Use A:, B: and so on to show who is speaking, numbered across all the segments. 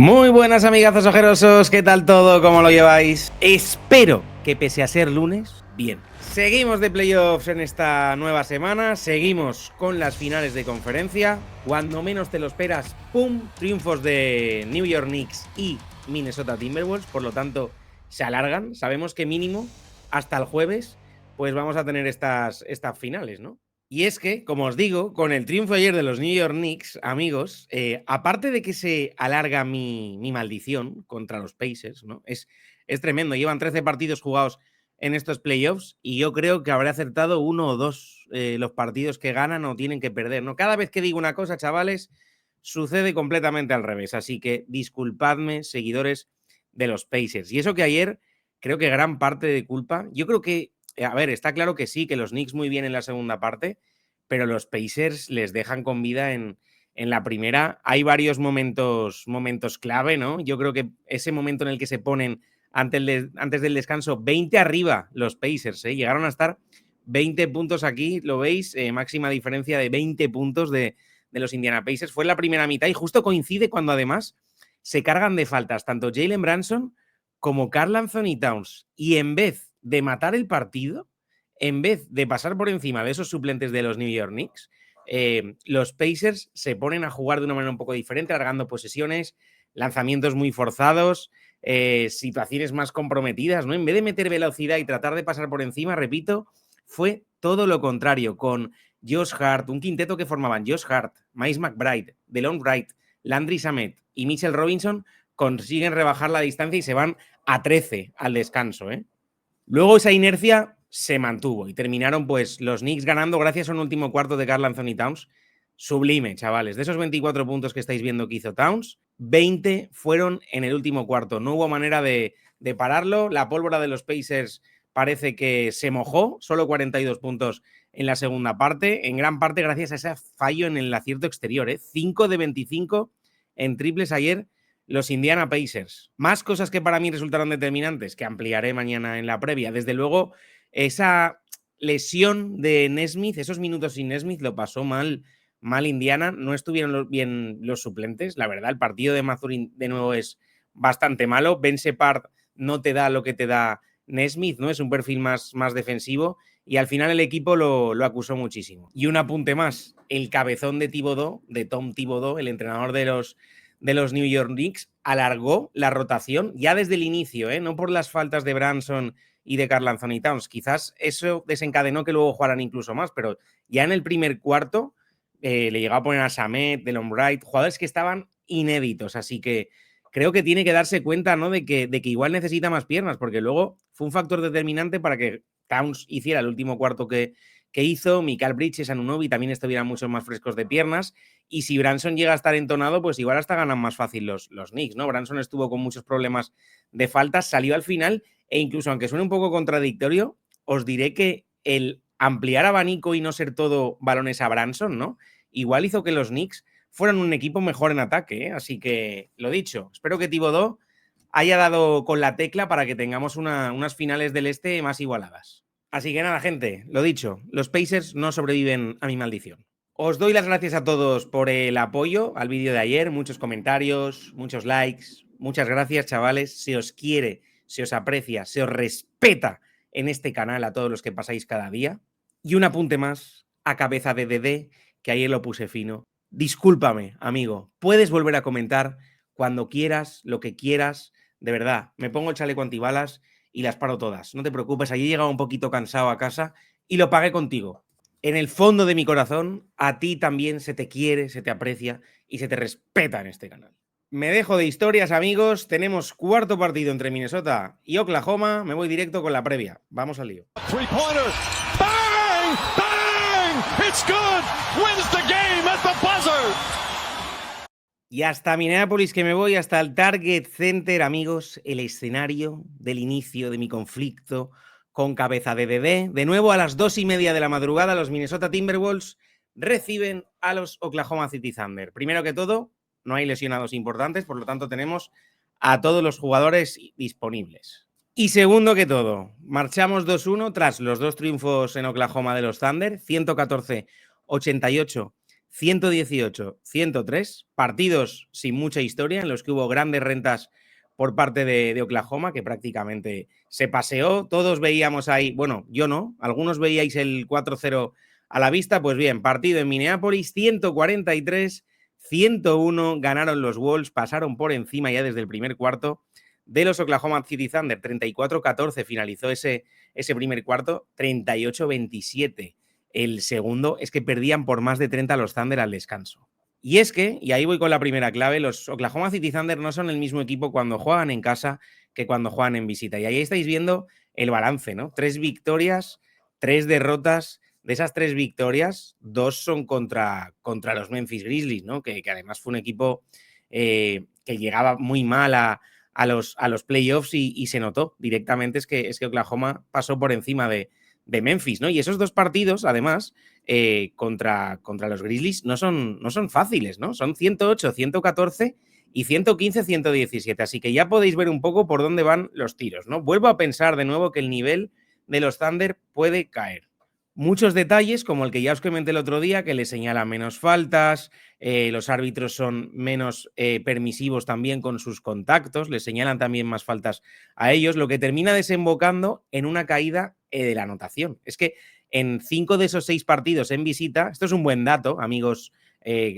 A: Muy buenas amigazos ojerosos, ¿qué tal todo? ¿Cómo lo lleváis? Espero que pese a ser lunes, bien. Seguimos de playoffs en esta nueva semana, seguimos con las finales de conferencia. Cuando menos te lo esperas, ¡pum! Triunfos de New York Knicks y Minnesota Timberwolves, por lo tanto se alargan. Sabemos que mínimo hasta el jueves pues vamos a tener estas finales, ¿no? Y es que, como os digo, con el triunfo ayer de los New York Knicks, amigos, aparte de que se alarga mi maldición contra los Pacers, ¿no? Es tremendo. Llevan 13 partidos jugados en estos playoffs y yo creo que habré acertado uno o dos los partidos que ganan o tienen que perder, ¿no? Cada vez que digo una cosa, chavales, sucede completamente al revés. Así que disculpadme, seguidores de los Pacers. Y eso que ayer creo que gran parte de culpa, yo creo que a ver, está claro que sí, que los Knicks muy bien en la segunda parte, pero los Pacers les dejan con vida en la primera. Hay varios momentos clave, ¿no? Yo creo que ese momento en el que se ponen antes del descanso 20 arriba los Pacers, ¿eh? Llegaron a estar 20 puntos aquí, lo veis, máxima diferencia de 20 puntos de los Indiana Pacers. Fue en la primera mitad y justo coincide cuando además se cargan de faltas tanto Jalen Brunson como Karl Anthony Towns. Y en vez de matar el partido, en vez de pasar por encima de esos suplentes de los New York Knicks, los Pacers se ponen a jugar de una manera un poco diferente, alargando posesiones, lanzamientos muy forzados, situaciones más comprometidas, ¿no? En vez de meter velocidad y tratar de pasar por encima, repito, fue todo lo contrario, con Josh Hart, un quinteto que formaban Josh Hart, Miles McBride, Delon Wright, Landry Shamet y Mitchell Robinson, consiguen rebajar la distancia y se van a 13 al descanso, ¿eh? Luego esa inercia se mantuvo y terminaron pues los Knicks ganando gracias a un último cuarto de Karl Anthony Towns. Sublime, chavales. De esos 24 puntos que estáis viendo que hizo Towns, 20 fueron en el último cuarto. No hubo manera de pararlo. La pólvora de los Pacers parece que se mojó. Solo 42 puntos en la segunda parte. En gran parte gracias a ese fallo en el acierto exterior. 5 de 25 en triples ayer los Indiana Pacers. Más cosas que para mí resultaron determinantes, que ampliaré mañana en la previa. Desde luego, esa lesión de Nesmith, esos minutos sin Nesmith, lo pasó mal Indiana. No estuvieron bien los suplentes. La verdad, el partido de Mathurin de nuevo es bastante malo. Ben Shepard no te da lo que te da Nesmith, ¿no? Es un perfil más defensivo y al final el equipo lo acusó muchísimo. Y un apunte más, el cabezón de Thibodeau, de Tom Thibodeau, el entrenador de los New York Knicks, alargó la rotación ya desde el inicio, no por las faltas de Brunson y de Karl Anthony Towns. Quizás eso desencadenó que luego jugaran incluso más, pero ya en el primer cuarto le llegó a poner a Shamet, Delon Wright, jugadores que estaban inéditos, así que creo que tiene que darse cuenta, ¿no? de que igual necesita más piernas, porque luego fue un factor determinante para que Towns hiciera el último cuarto que hizo, Mikal Bridges, Anunoby también estuvieran mucho más frescos de piernas, y si Brunson llega a estar entonado, pues igual hasta ganan más fácil los Knicks, ¿no? Brunson estuvo con muchos problemas de faltas, salió al final, e incluso aunque suene un poco contradictorio, os diré que el ampliar abanico y no ser todo balones a Brunson, ¿no? Igual hizo que los Knicks fueran un equipo mejor en ataque, ¿eh? Así que, lo dicho, espero que Thibodeau haya dado con la tecla para que tengamos unas finales del este más igualadas. Así que nada, gente, lo dicho, los Pacers no sobreviven a mi maldición. Os doy las gracias a todos por el apoyo al vídeo de ayer, muchos comentarios, muchos likes, muchas gracias, chavales, se os quiere, se os aprecia, se os respeta en este canal a todos los que pasáis cada día. Y un apunte más, a cabeza de Dedé, que ayer lo puse fino. Discúlpame, amigo, puedes volver a comentar cuando quieras, lo que quieras, de verdad, me pongo el chaleco antibalas y las paro todas. No te preocupes, ayer llegaba un poquito cansado a casa y lo pagué contigo. En el fondo de mi corazón, a ti también se te quiere, se te aprecia y se te respeta en este canal. Me dejo de historias, amigos. Tenemos cuarto partido entre Minnesota y Oklahoma. Me voy directo con la previa. Vamos al lío.
B: Three-pointer. Bang! Bang! It's good. Wins the game at the buzzer.
A: Y hasta Minneapolis que me voy, hasta el Target Center, amigos, el escenario del inicio de mi conflicto con cabeza de Dedé. De nuevo a las 2:30 de la madrugada, los Minnesota Timberwolves reciben a los Oklahoma City Thunder. Primero que todo, no hay lesionados importantes, por lo tanto tenemos a todos los jugadores disponibles. Y segundo que todo, marchamos 2-1 tras los dos triunfos en Oklahoma de los Thunder, 114-88 118-103, partidos sin mucha historia en los que hubo grandes rentas por parte de Oklahoma, que prácticamente se paseó. Todos veíamos ahí, bueno, yo no, algunos veíais el 4-0 a la vista. Pues bien, partido en Minneapolis, 143-101, ganaron los Wolves, pasaron por encima ya desde el primer cuarto de los Oklahoma City Thunder. 34-14 finalizó ese primer cuarto, 38-27 el segundo. Es que perdían por más de 30 los Thunder al descanso. Y es que, y ahí voy con la primera clave, los Oklahoma City Thunder no son el mismo equipo cuando juegan en casa que cuando juegan en visita. Y ahí estáis viendo el balance, ¿no? 3 victorias, 3 derrotas. De esas 3 victorias, 2 son contra los Memphis Grizzlies, ¿no? Que además fue un equipo que llegaba muy mal a los playoffs y se notó directamente. Es que Oklahoma pasó por encima de Memphis, ¿no? Y esos 2 partidos, además, contra los Grizzlies no son fáciles, ¿no? Son 108-114 y 115-117. Así que ya podéis ver un poco por dónde van los tiros, ¿no? Vuelvo a pensar de nuevo que el nivel de los Thunder puede caer. Muchos detalles, como el que ya os comenté el otro día, que le señalan menos faltas, los árbitros son menos permisivos también con sus contactos, le señalan también más faltas a ellos, lo que termina desembocando en una caída de la anotación. Es que en 5 de esos 6 partidos en visita, esto es un buen dato, amigos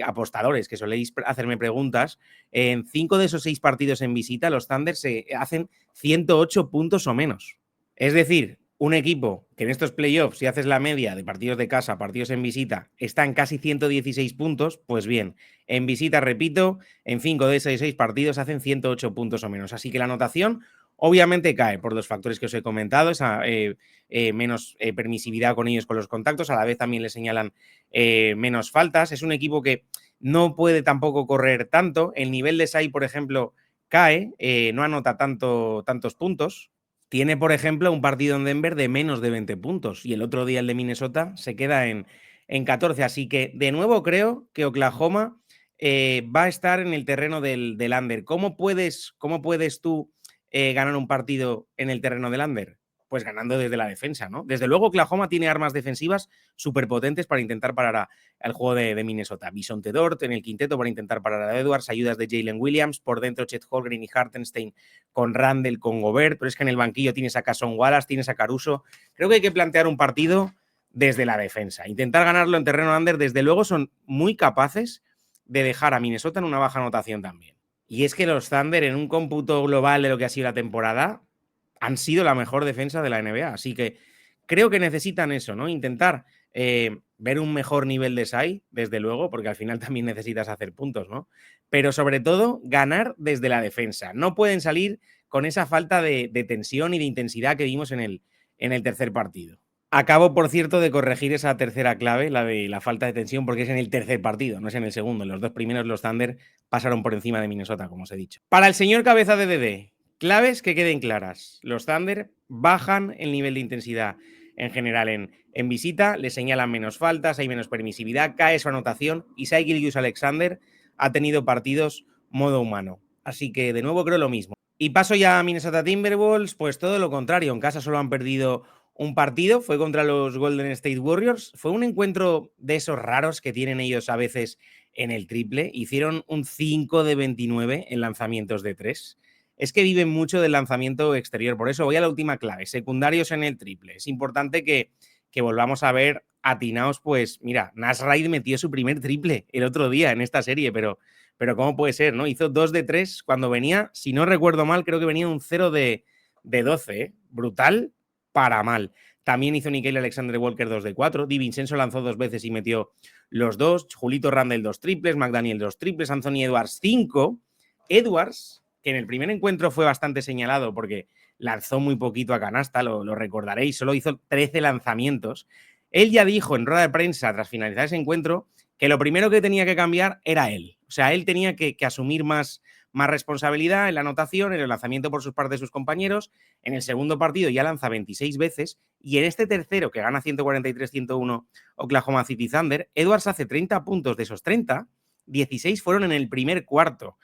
A: apostadores que soléis hacerme preguntas, en 5 de esos 6 partidos en visita los Thunder se hacen 108 puntos o menos. Es decir, un equipo que en estos playoffs, si haces la media de partidos de casa, partidos en visita, está en casi 116 puntos, pues bien, en visita, repito, en 5 de esos 6 partidos hacen 108 puntos o menos. Así que la anotación obviamente cae por los factores que os he comentado, esa menos permisividad con ellos con los contactos, a la vez también le señalan menos faltas. Es un equipo que no puede tampoco correr tanto, el nivel de SAI, por ejemplo, cae, no anota tantos puntos. Tiene, por ejemplo, un partido en Denver de menos de 20 puntos y el otro día el de Minnesota se queda en 14. Así que, de nuevo, creo que Oklahoma va a estar en el terreno del under. ¿Cómo puedes tú ganar un partido en el terreno del under? Pues ganando desde la defensa, ¿no? Desde luego, Oklahoma tiene armas defensivas súper potentes para intentar parar al juego de Minnesota. Bisonte Dort en el quinteto para intentar parar a Edwards, ayudas de Jalen Williams, por dentro Chet Holmgren y Hartenstein con Randle, con Gobert, pero es que en el banquillo tienes a Cason Wallace, tienes a Caruso. Creo que hay que plantear un partido desde la defensa. Intentar ganarlo en terreno under, desde luego son muy capaces de dejar a Minnesota en una baja anotación también. Y es que los Thunder, en un cómputo global de lo que ha sido la temporada, han sido la mejor defensa de la NBA. Así que creo que necesitan eso, ¿no? Intentar ver un mejor nivel de SAI, desde luego, porque al final también necesitas hacer puntos, ¿no? Pero sobre todo, ganar desde la defensa. No pueden salir con esa falta de tensión y de intensidad que vimos en el tercer partido. Acabo, por cierto, de corregir esa tercera clave, la de la falta de tensión, porque es en el tercer partido, no es en el segundo. En los 2 primeros los Thunder pasaron por encima de Minnesota, como os he dicho. Para el señor cabeza de DD, claves que queden claras. Los Thunder bajan el nivel de intensidad en general en visita, le señalan menos faltas, hay menos permisividad, cae su anotación y Shai Gilgeous-Alexander ha tenido partidos modo humano. Así que de nuevo creo lo mismo. Y paso ya a Minnesota Timberwolves, pues todo lo contrario. En casa solo han perdido un partido, fue contra los Golden State Warriors. Fue un encuentro de esos raros que tienen ellos a veces en el triple. Hicieron un 5 de 29 en lanzamientos de 3. Es que viven mucho del lanzamiento exterior. Por eso voy a la última clave, secundarios en el triple. Es importante que volvamos a ver atinaos, pues mira, Nash Reid metió su primer triple el otro día en esta serie, pero ¿cómo puede ser, no? Hizo 2 de 3 cuando venía, si no recuerdo mal, creo que venía un 0 de 12, ¿eh? Brutal para mal. También hizo Nickeil Alexander-Walker 2 de 4, Di Vincenzo lanzó 2 veces y metió los 2, Julito Randle 2 triples, McDaniel 2 triples, Anthony Edwards 5. Edwards, que en el primer encuentro fue bastante señalado porque lanzó muy poquito a canasta, lo recordaréis, solo hizo 13 lanzamientos. Él ya dijo en rueda de prensa tras finalizar ese encuentro que lo primero que tenía que cambiar era él. O sea, él tenía que asumir más responsabilidad en la anotación, en el lanzamiento por sus partes de sus compañeros. En el segundo partido ya lanza 26 veces y en este tercero, que gana 143-101 Oklahoma City Thunder, Edwards hace 30 puntos. De esos 30, 16 fueron en el primer cuarto.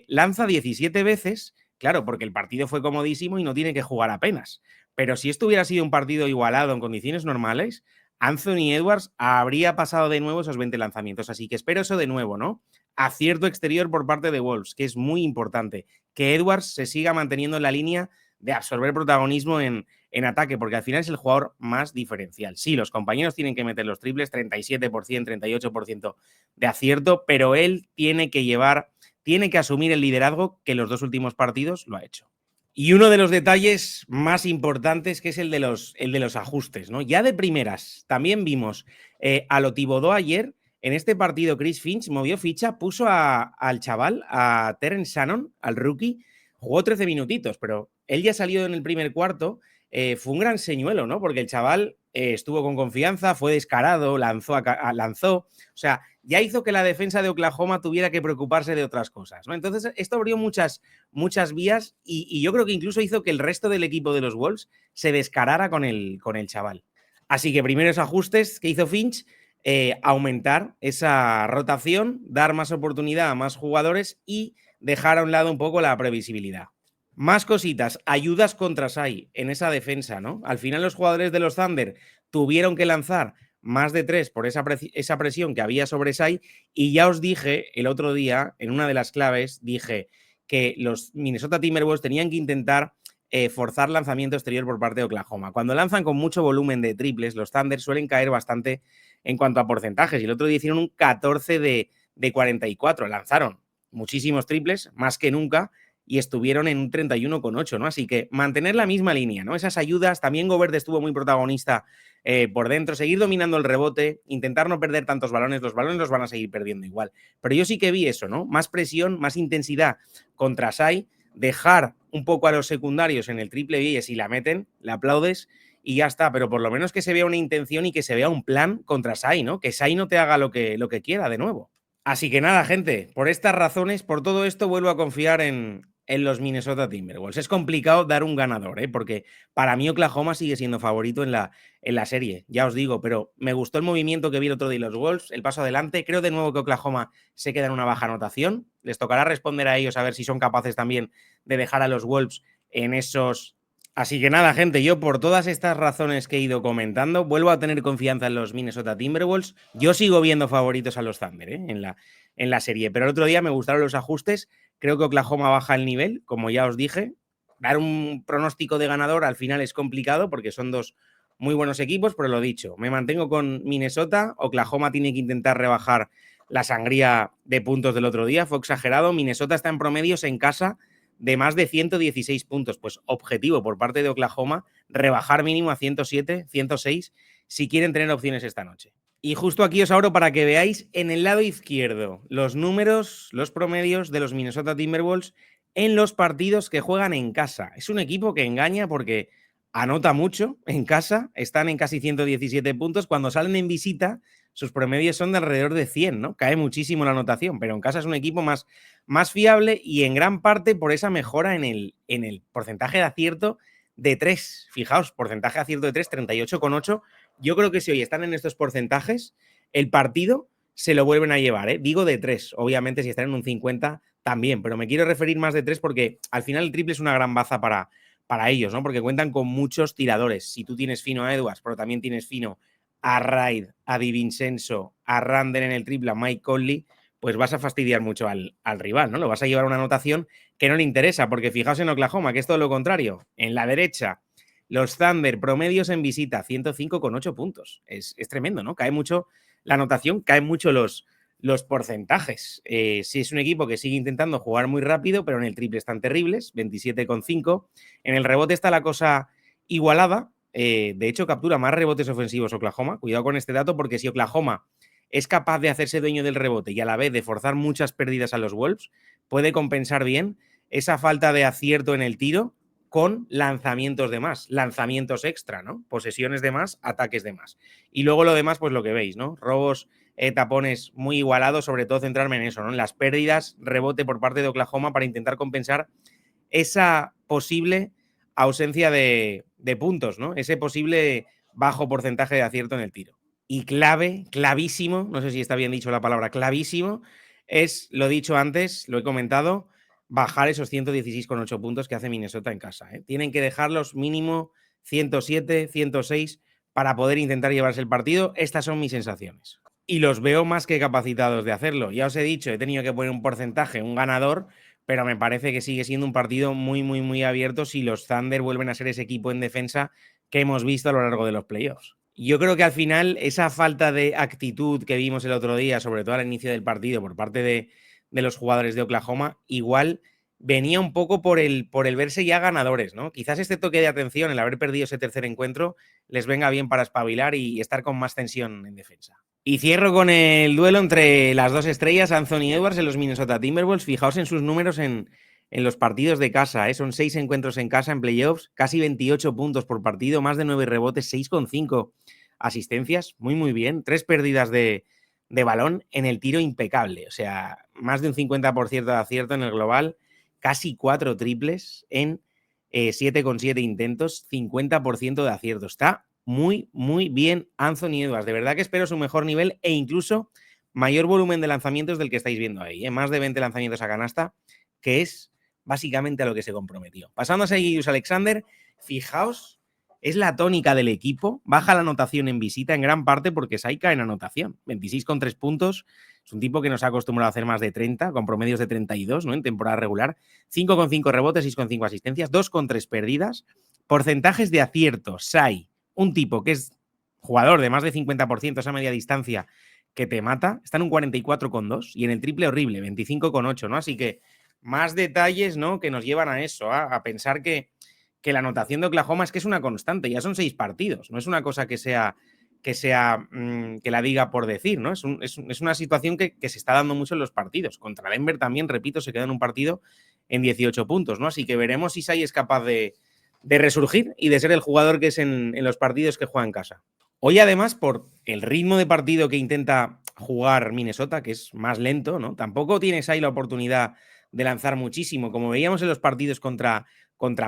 A: Lanza 17 veces, claro, porque el partido fue comodísimo y no tiene que jugar apenas. Pero si esto hubiera sido un partido igualado en condiciones normales, Anthony Edwards habría pasado de nuevo esos 20 lanzamientos. Así que espero eso de nuevo, ¿no? Acierto exterior por parte de Wolves, que es muy importante. Que Edwards se siga manteniendo en la línea de absorber protagonismo en ataque, porque al final es el jugador más diferencial. Sí, los compañeros tienen que meter los triples, 37%, 38% de acierto, pero él tiene que asumir el liderazgo que los 2 últimos partidos lo ha hecho. Y uno de los detalles más importantes, que es el de los ajustes, ¿no? Ya de primeras, también vimos a lo Thibodeau ayer, en este partido Chris Finch movió ficha, puso al chaval, a Terence Shannon, al rookie, jugó 13 minutitos, pero él ya salió en el primer cuarto, fue un gran señuelo, ¿no? Porque el chaval estuvo con confianza, fue descarado, lanzó, o sea, ya hizo que la defensa de Oklahoma tuviera que preocuparse de otras cosas, ¿no? Entonces, esto abrió muchas vías y yo creo que incluso hizo que el resto del equipo de los Wolves se descarara con el chaval. Así que primeros ajustes que hizo Finch, aumentar esa rotación, dar más oportunidad a más jugadores y dejar a un lado un poco la previsibilidad. Más cositas, ayudas contra Shai en esa defensa, ¿no? Al final los jugadores de los Thunder tuvieron que lanzar más de 3 por esa presión que había sobre Shai, y ya os dije el otro día, en una de las claves, dije que los Minnesota Timberwolves tenían que intentar forzar lanzamiento exterior por parte de Oklahoma. Cuando lanzan con mucho volumen de triples, los Thunder suelen caer bastante en cuanto a porcentajes, y el otro día hicieron un 14 de 44, lanzaron muchísimos triples, más que nunca, y estuvieron en un 31,8, ¿no? Así que mantener la misma línea, ¿no? Esas ayudas, también Gobert estuvo muy protagonista por dentro, seguir dominando el rebote, intentar no perder tantos balones, los balones los van a seguir perdiendo igual. Pero yo sí que vi eso, ¿no? Más presión, más intensidad contra Shai, dejar un poco a los secundarios en el triple y si la meten, le aplaudes y ya está, pero por lo menos que se vea una intención y que se vea un plan contra Shai, ¿no? Que Shai no te haga lo que quiera de nuevo. Así que nada, gente, por estas razones, por todo esto, vuelvo a confiar en los Minnesota Timberwolves. Es complicado dar un ganador, porque para mí Oklahoma sigue siendo favorito en la serie, ya os digo, pero me gustó el movimiento que vi el otro día los Wolves, el paso adelante. Creo de nuevo que Oklahoma se queda en una baja anotación. Les tocará responder a ellos a ver si son capaces también de dejar a los Wolves en esos. Así que nada, gente, yo por todas estas razones que he ido comentando, vuelvo a tener confianza en los Minnesota Timberwolves. Yo sigo viendo favoritos a los Thunder en la serie, pero el otro día me gustaron los ajustes. Creo que Oklahoma baja el nivel, como ya os dije. Dar un pronóstico de ganador al final es complicado porque son 2 muy buenos equipos, pero lo dicho, me mantengo con Minnesota. Oklahoma tiene que intentar rebajar la sangría de puntos del otro día, fue exagerado. Minnesota está en promedios en casa de más de 116 puntos. Pues objetivo por parte de Oklahoma, rebajar mínimo a 107, 106, si quieren tener opciones esta noche. Y justo aquí os abro para que veáis en el lado izquierdo los números, los promedios de los Minnesota Timberwolves en los partidos que juegan en casa. Es un equipo que engaña porque anota mucho en casa, están en casi 117 puntos. Cuando salen en visita, sus promedios son de alrededor de 100, ¿no? Cae muchísimo la anotación, pero en casa es un equipo más fiable y en gran parte por esa mejora en el porcentaje de acierto de 3. Fijaos, porcentaje de acierto de 3, 38,8. Yo creo que si hoy están en estos porcentajes, el partido se lo vuelven a llevar, ¿eh? Digo de 3, obviamente si están en un 50 también, pero me quiero referir más de 3 porque al final el triple es una gran baza para ellos, ¿no? Porque cuentan con muchos tiradores. Si tú tienes fino a Edwards, pero también tienes fino a Raid, a DiVincenzo, a Randle en el triple, a Mike Conley, pues vas a fastidiar mucho al rival, ¿no? Lo vas a llevar a una anotación que no le interesa, porque fijaos en Oklahoma, que es todo lo contrario. En la derecha, los Thunder, promedios en visita, 105,8 puntos. Es tremendo, ¿no? Cae mucho la anotación, caen mucho los porcentajes. Sí, es un equipo que sigue intentando jugar muy rápido, pero en el triple están terribles, 27,5. En el rebote está la cosa igualada. De hecho, captura más rebotes ofensivos Oklahoma. Cuidado con este dato, porque si Oklahoma es capaz de hacerse dueño del rebote y a la vez de forzar muchas pérdidas a los Wolves, puede compensar bien esa falta de acierto en el tiro con lanzamientos de más, lanzamientos extra, ¿no? Posesiones de más, ataques de más. Y luego lo demás, pues lo que veis, ¿no? Robos, tapones muy igualados, sobre todo centrarme en eso, ¿no? En las pérdidas, rebote por parte de Oklahoma para intentar compensar esa posible ausencia de puntos, ¿no? Ese posible bajo porcentaje de acierto en el tiro. Y clavísimo, no sé si está bien dicho la palabra clavísimo, es, lo dicho antes, lo he comentado, bajar esos 116,8 puntos que hace Minnesota en casa, ¿eh? Tienen que dejarlos mínimo 107, 106 para poder intentar llevarse el partido. Estas son mis sensaciones. Y los veo más que capacitados de hacerlo. Ya os he dicho, he tenido que poner un porcentaje, un ganador, pero me parece que sigue siendo un partido muy, muy, muy abierto si los Thunder vuelven a ser ese equipo en defensa que hemos visto a lo largo de los playoffs. Yo creo que al final esa falta de actitud que vimos el otro día, sobre todo al inicio del partido por parte de los jugadores de Oklahoma, igual venía un poco por el verse ya ganadores, ¿no? Quizás este toque de atención, el haber perdido ese tercer encuentro, les venga bien para espabilar y estar con más tensión en defensa. Y cierro con el duelo entre las dos estrellas, Anthony Edwards en los Minnesota Timberwolves. Fijaos en sus números en los partidos de casa, ¿eh? Son 6 encuentros en casa en playoffs, casi 28 puntos por partido, más de 9 rebotes, 6,5 asistencias, muy, muy bien. 3 pérdidas de balón, en el tiro impecable, o sea, más de un 50% de acierto en el global, casi 4 triples en 7,7 intentos, 50% de acierto. Está muy, muy bien Anthony Edwards. De verdad que espero su mejor nivel e incluso mayor volumen de lanzamientos del que estáis viendo ahí, ¿eh? Más de 20 lanzamientos a canasta, que es básicamente a lo que se comprometió. Pasando a Shai Alexander, fijaos, es la tónica del equipo, baja la anotación en visita en gran parte porque Shai cae en anotación, 26,3 puntos, es un tipo que nos ha acostumbrado a hacer más de 30, con promedios de 32, ¿no? En temporada regular, 5,5 rebotes, 6,5 asistencias, 2,3 perdidas, porcentajes de acierto, Shai, un tipo que es jugador de más de 50%, esa media distancia que te mata, está en un 44,2 y en el triple horrible, 25,8, ¿no? Así que más detalles, ¿no? Que nos llevan a eso, a pensar que la anotación de Oklahoma es que es una constante, ya son 6 partidos, no es una cosa que la diga por decir, ¿no? Es una situación que se está dando mucho en los partidos. Contra Denver también, repito, se queda en un partido en 18 puntos, ¿no? Así que veremos si Shai es capaz de resurgir y de ser el jugador que es en los partidos que juega en casa. Hoy, además, por el ritmo de partido que intenta jugar Minnesota, que es más lento, ¿no? Tampoco tienes ahí la oportunidad de lanzar muchísimo, como veíamos en los partidos contra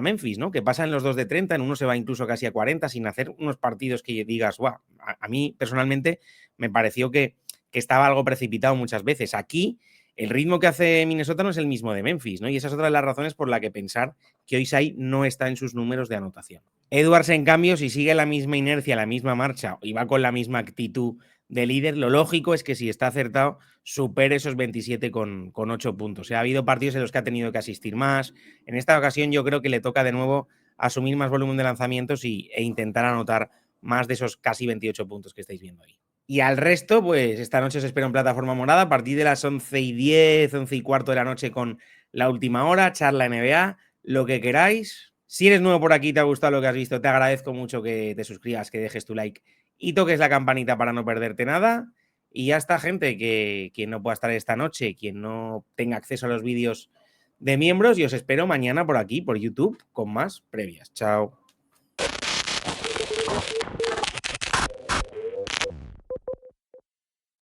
A: Memphis, ¿no? Que pasan los 2 de 30, en uno se va incluso casi a 40 sin hacer unos partidos que digas, guau, a mí personalmente me pareció que estaba algo precipitado muchas veces. Aquí el ritmo que hace Minnesota no es el mismo de Memphis, ¿no? Y esa es otra de las razones por la que pensar que hoy Shai no está en sus números de anotación. Edwards, en cambio, si sigue la misma inercia, la misma marcha y va con la misma actitud de líder, lo lógico es que si está acertado, supere esos 27,8 puntos. O sea, ha habido partidos en los que ha tenido que asistir más. En esta ocasión yo creo que le toca de nuevo asumir más volumen de lanzamientos e intentar anotar más de esos casi 28 puntos que estáis viendo ahí. Y al resto, pues esta noche os espero en Plataforma Morada a partir de las 11:10, 11:15 de la noche con la última hora, charla NBA, lo que queráis. Si eres nuevo por aquí y te ha gustado lo que has visto, te agradezco mucho que te suscribas, que dejes tu like y toques la campanita para no perderte nada. Y ya está, gente, que quien no pueda estar esta noche, quien no tenga acceso a los vídeos de miembros, y os espero mañana por aquí, por YouTube, con más previas. Chao.